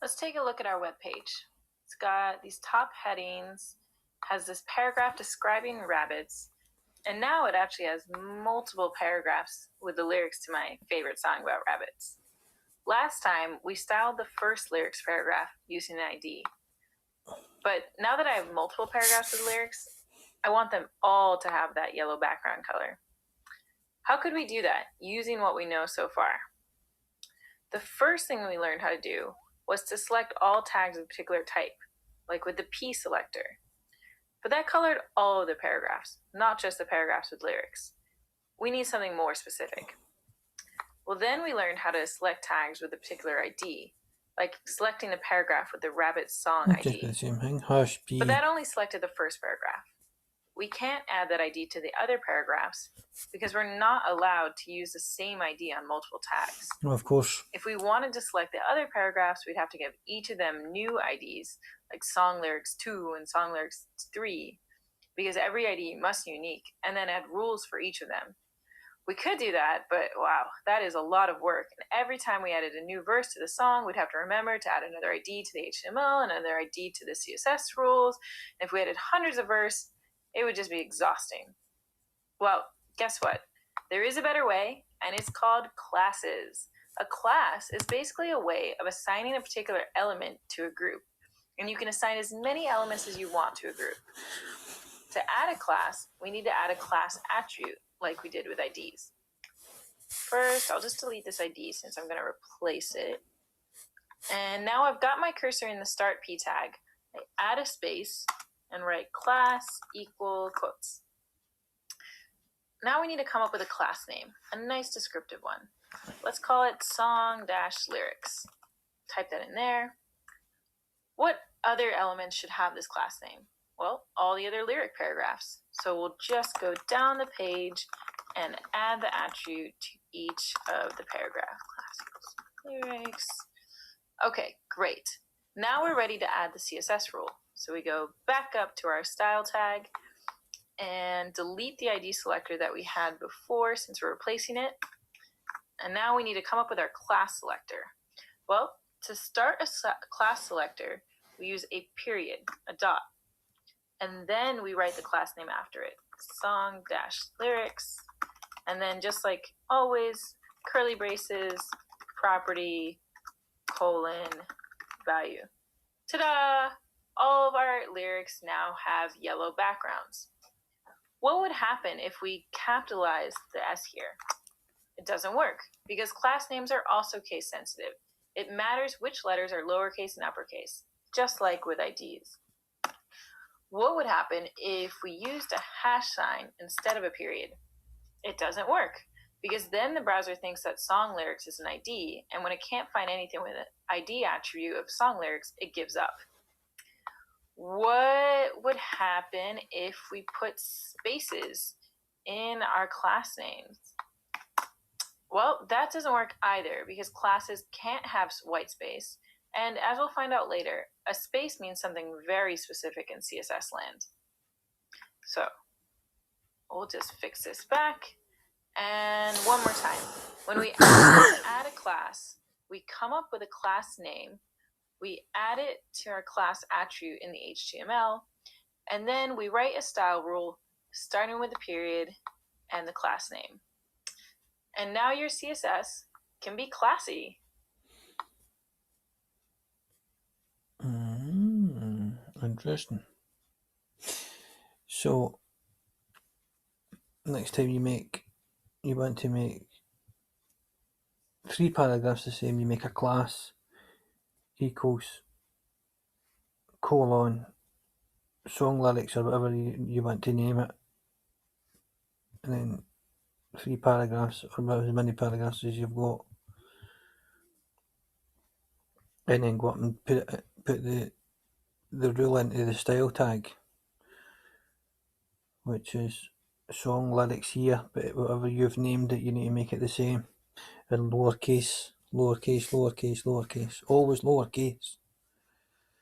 Let's take a look at our webpage. It's got these top headings, has this paragraph describing rabbits, and now it actually has multiple paragraphs with the lyrics to my favorite song about rabbits. Last time, we styled the first lyrics paragraph using an ID. But now that I have multiple paragraphs with lyrics, I want them all to have that yellow background color. How could we do that using what we know so far? The first thing we learned how to do was to select all tags of a particular type, like with the P selector. But that colored all of the paragraphs, not just the paragraphs with lyrics. We need something more specific. Well, then we learned how to select tags with a particular ID, like selecting the paragraph with the rabbit song ID. Just the same thing, hash P. But that only selected the first paragraph. We can't add that ID to the other paragraphs because we're not allowed to use the same ID on multiple tags. Well, of course. If we wanted to select the other paragraphs, we'd have to give each of them new IDs, like song lyrics 2 and song lyrics 3, because every ID must be unique, and then add rules for each of them. We could do that, but wow, that is a lot of work. And every time we added a new verse to the song, we'd have to remember to add another ID to the HTML, another ID to the CSS rules. And if we added hundreds of verse, it would just be exhausting. Well, guess what? There is a better way, and it's called classes. A class is basically a way of assigning a particular element to a group, and you can assign as many elements as you want to a group. To add a class, we need to add a class attribute, like we did with IDs. First, I'll just delete this ID since I'm going to replace it. And now I've got my cursor in the start P tag. I add a space and write class equal quotes. Now we need to come up with a class name, a nice descriptive one. Let's call it song-lyrics. Type that in there. What other elements should have this class name? Well, all the other lyric paragraphs. So we'll just go down the page and add the attribute to each of the paragraph classes. Lyrics. Okay, great. Now we're ready to add the CSS rule. So we go back up to our style tag and delete the ID selector that we had before since we're replacing it. And now we need to come up with our class selector. Well, to start a class selector, we use a period, a dot, and then we write the class name after it, song-lyrics, and then just like always, curly braces, property, colon, value. Ta-da! All of our lyrics now have yellow backgrounds. What would happen if we capitalized the S here? It doesn't work because class names are also case sensitive. It matters which letters are lowercase and uppercase, just like with IDs. What would happen if we used a hash sign instead of a period? It doesn't work because then the browser thinks that song lyrics is an ID, and when it can't find anything with an ID attribute of song lyrics, it gives up. What would happen if we put spaces in our class names? Well, that doesn't work either because classes can't have white space. And as we'll find out later, a space means something very specific in CSS land. So we'll just fix this back. And one more time. When we add a class, we come up with a class name. We add it to our class attribute in the HTML, and then we write a style rule starting with the period and the class name. And now your CSS can be classy. Interesting. So next time you want to make 3 paragraphs the same, you make a class equals colon song lyrics or whatever you want to name it, and then 3 paragraphs or as many paragraphs as you've got, and then go up and put the rule into the style tag, which is song lyrics here, but whatever you've named it, you need to make it the same in lowercase, lowercase, lowercase, lowercase, always lowercase.